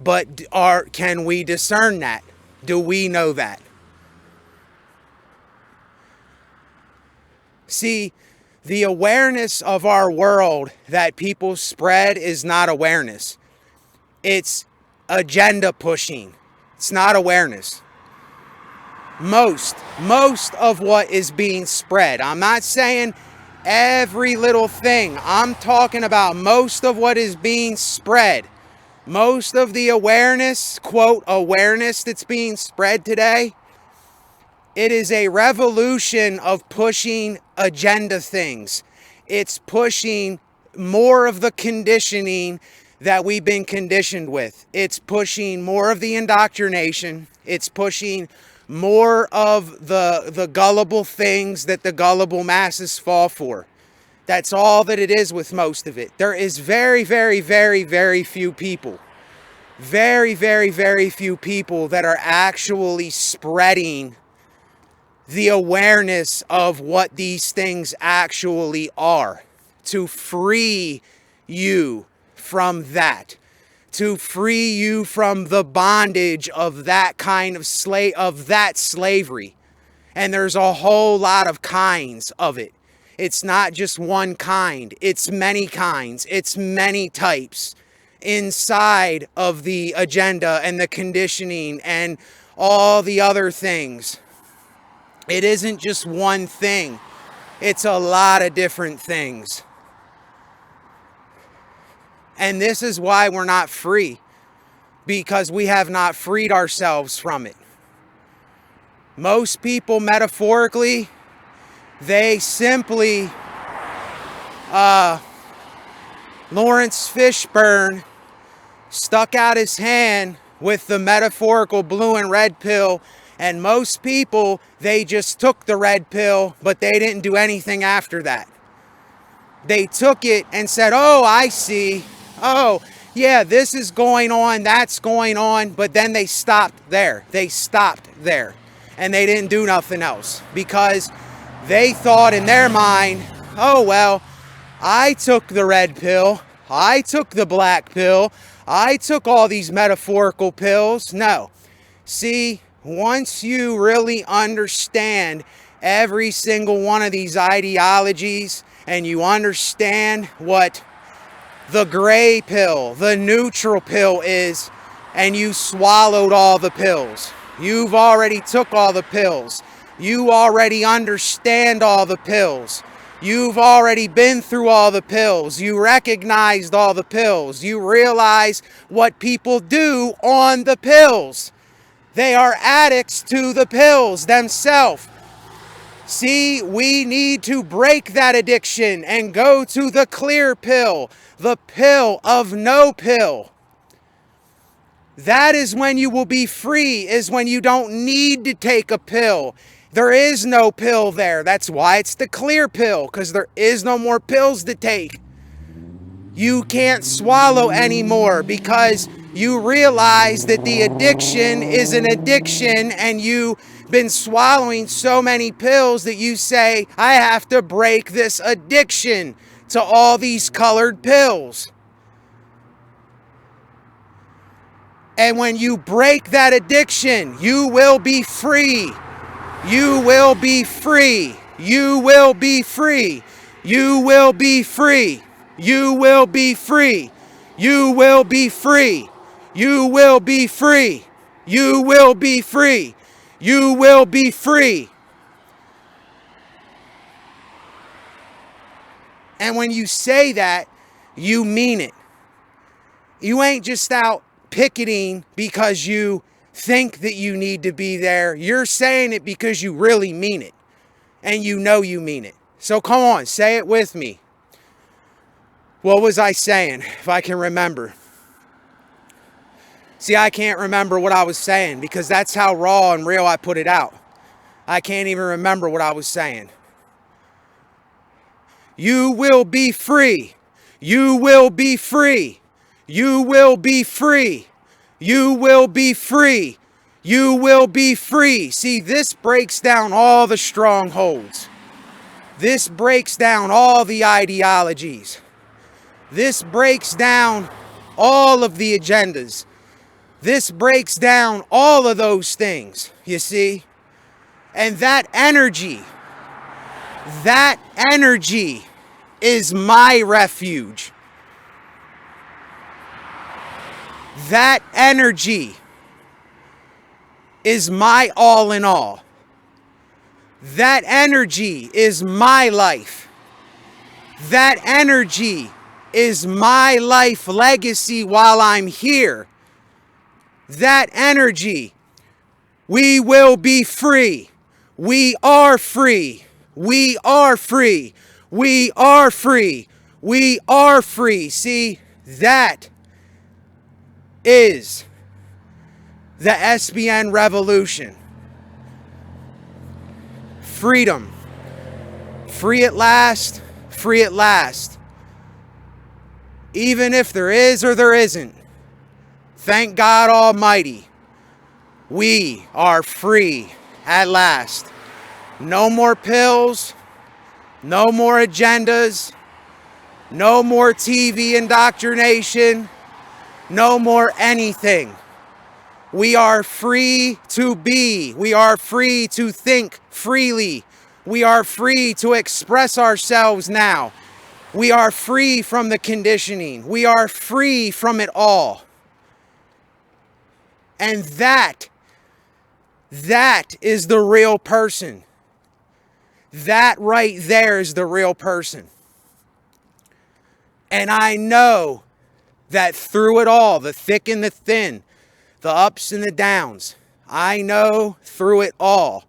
[SPEAKER 1] But can we discern that? Do we know that? See, the awareness of our world that people spread is not awareness. It's agenda pushing. It's not awareness. Most of what is being spread. I'm not saying every little thing. I'm talking about most of what is being spread. Most of the awareness, quote, awareness that's being spread today, it is a revolution of pushing agenda things. It's pushing more of the conditioning that we've been conditioned with. It's pushing more of the indoctrination. It's pushing more of the gullible things that the gullible masses fall for. That's all that it is with most of it. There is very, very, very, very few people. Very, very, very few people that are actually spreading the awareness of what these things actually are. To free you from that. To free you from the bondage of that kind of slavery. And there's a whole lot of kinds of it. It's not just one kind. It's many kinds. It's many types inside of the agenda and the conditioning and all the other things. It isn't just one thing. It's a lot of different things. And this is why we're not free, because we have not freed ourselves from it. Most people, metaphorically, they simply, Lawrence Fishburne stuck out his hand with the metaphorical blue and red pill, and most people, they just took the red pill, but they didn't do anything after that. They took it and said, oh, I see. Oh, yeah, this is going on, that's going on. But then they stopped there. They stopped there. And they didn't do nothing else. Because they thought in their mind, oh, well, I took the red pill. I took the black pill. I took all these metaphorical pills. No. See, once you really understand every single one of these ideologies and you understand what the gray pill, the neutral pill is, and you swallowed all the pills. You've already took all the pills. You already understand all the pills. You've already been through all the pills. You recognized all the pills. You realize what people do on the pills. They are addicts to the pills themselves. See, we need to break that addiction and go to the clear pill, the pill of no pill. That is when you will be free, is when you don't need to take a pill. There is no pill there. That's why it's the clear pill, because there is no more pills to take. You can't swallow anymore because you realize that the addiction is an addiction, and you've been swallowing so many pills that you say, I have to break this addiction to all these colored pills. And when you break that addiction, you will be free. You will be free. You will be free. You will be free. You will be free. You will be free. You will be free. You will be free. You will be free. And when you say that, you mean it. You ain't just out picketing because you think that you need to be there. You're saying it because you really mean it. And you know you mean it. So come on, say it with me. What was I saying, if I can remember? See, I can't remember what I was saying because that's how raw and real I put it out. I can't even remember what I was saying. You will be free. You will be free. You will be free. You will be free. You will be free. See, this breaks down all the strongholds. This breaks down all the ideologies. This breaks down all of the agendas. This breaks down all of those things, you see? And that energy is my refuge. That energy is my all in all. That energy is my life. That energy is my life legacy while I'm here. That energy, we will be free. We are free. We are free. We are free. We are free. See, that is the SBN revolution. Freedom. Free at last. Free at last. Even if there is or there isn't. Thank God Almighty. We are free at last. No more pills. No more agendas. No more TV indoctrination. No more anything. We are free to be. We are free to think freely. We are free to express ourselves now. We are free from the conditioning. We are free from it all. And that is the real person. That right there is the real person. And I know that through it all, the thick and the thin, the ups and the downs, I know through it all,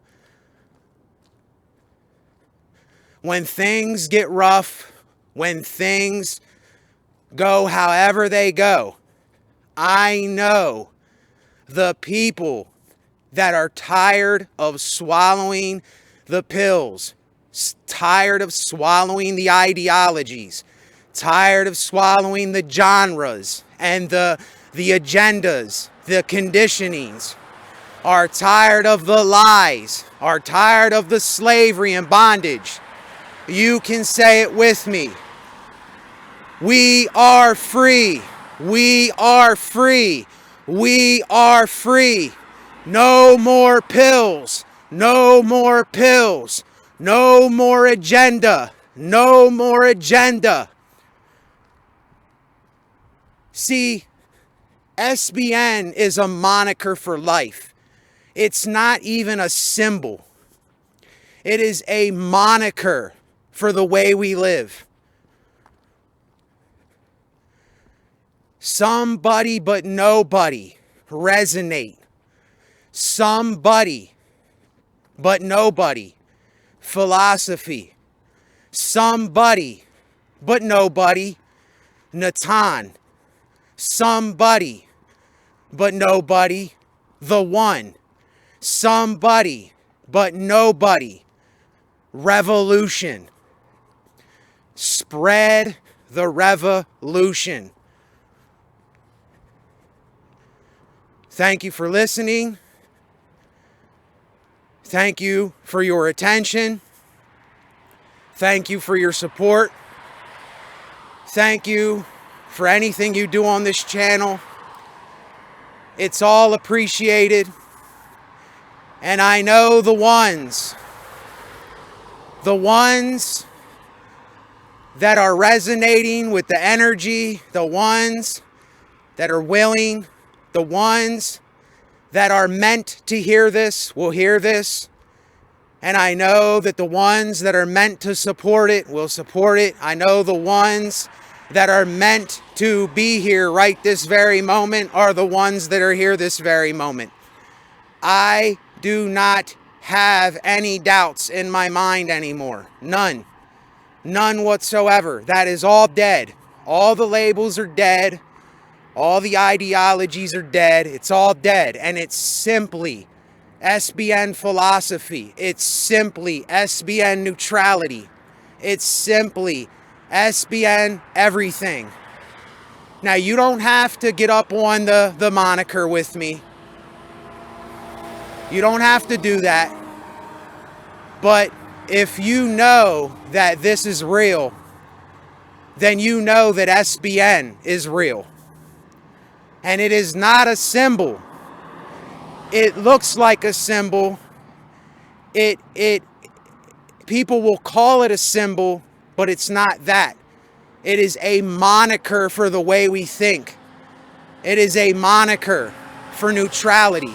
[SPEAKER 1] when things get rough, when things go however they go, I know the people that are tired of swallowing the pills, tired of swallowing the ideologies, tired of swallowing the genres and the agendas, the conditionings, are tired of the lies, are tired of the slavery and bondage. You can say it with me. We are free. We are free. We are free. No more pills. No more pills. No more agenda. No more agenda. See, SBN is a moniker for life. It's not even a symbol. It is a moniker for the way we live. Somebody but nobody. Resonate. Somebody but nobody. Philosophy. Somebody but nobody. Natan. Somebody but nobody. The one. Somebody but nobody. Revolution. Spread the revolution. Thank you for listening. Thank you for your attention. Thank you for your support. Thank you for anything you do on this channel. It's all appreciated. And I know the ones that are resonating with the energy, the ones that are willing, the ones that are meant to hear this will hear this. And I know that the ones that are meant to support it will support it. I know the ones that are meant to be here right this very moment are the ones that are here this very moment. I do not have any doubts in my mind anymore. None. None whatsoever. That is all dead. All the labels are dead. All the ideologies are dead. It's all dead. And it's simply SBN philosophy. It's simply SBN neutrality. It's simply SBN everything. Now, you don't have to get up on the moniker with me. You don't have to do that. But if you know that this is real, then you know that SBN is real. And it is not a symbol. It looks like a symbol. People will call it a symbol, but it's not that. It is a moniker for the way we think. It is a moniker for neutrality.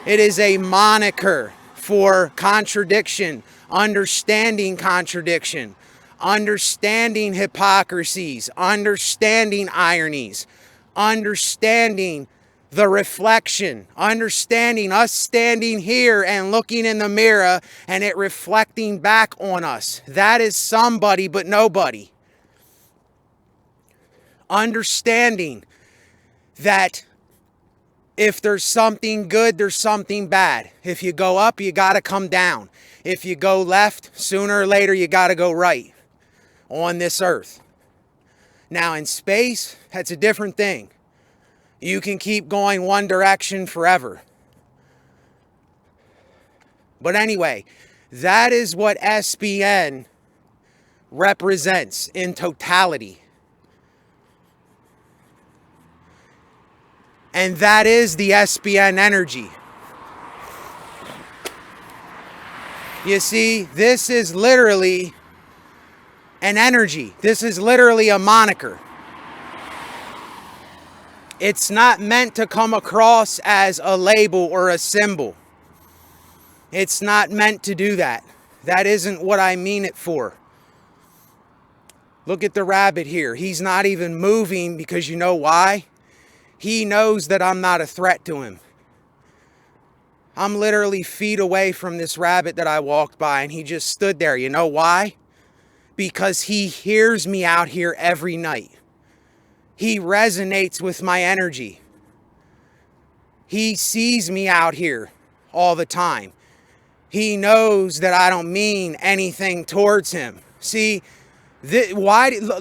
[SPEAKER 1] It is a moniker for contradiction, understanding contradiction, understanding hypocrisies, understanding ironies, understanding the reflection, understanding us standing here and looking in the mirror and it reflecting back on us. That is somebody but nobody. Understanding that if there's something good, there's something bad. If you go up, you got to come down. If you go left, sooner or later, you got to go right on this earth. Now, in space, that's a different thing. You can keep going one direction forever. But anyway, that is what SBN represents in totality. And that is the SBN energy. You see, this is literally an energy. This is literally a moniker. It's not meant to come across as a label or a symbol. It's not meant to do that. That isn't what I mean it for. Look at the rabbit here. He's not even moving because you know why? He knows that I'm not a threat to him. I'm literally feet away from this rabbit that I walked by and he just stood there. You know why? Because he hears me out here every night. He resonates with my energy. He sees me out here all the time. He knows that I don't mean anything towards him. See,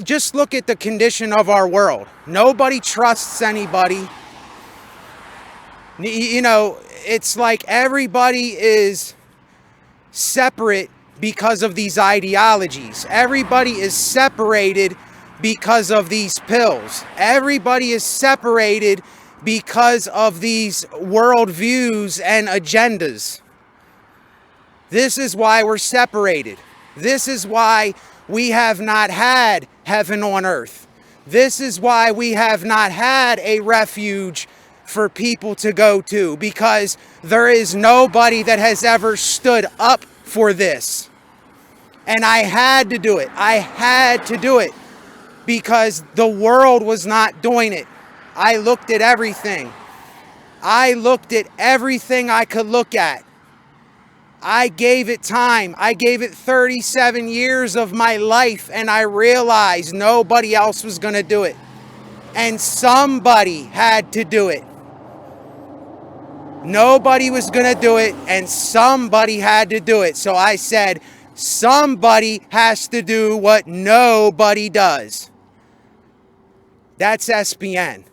[SPEAKER 1] just look at the condition of our world. Nobody trusts anybody. You know, it's like everybody is separate because of these ideologies. Everybody is separated because of these pills. Everybody is separated because of these worldviews and agendas. This is why we're separated. This is why we have not had heaven on earth. This is why we have not had a refuge for people to go to, because there is nobody that has ever stood up for this. And I had to do it. I had to do it because the world was not doing it. I looked at everything. I looked at everything I could look at. I gave it time. I gave it 37 years of my life, and I realized nobody else was going to do it. And somebody had to do it. Nobody was going to do it, and somebody had to do it. So I said, somebody has to do what nobody does. That's SBN.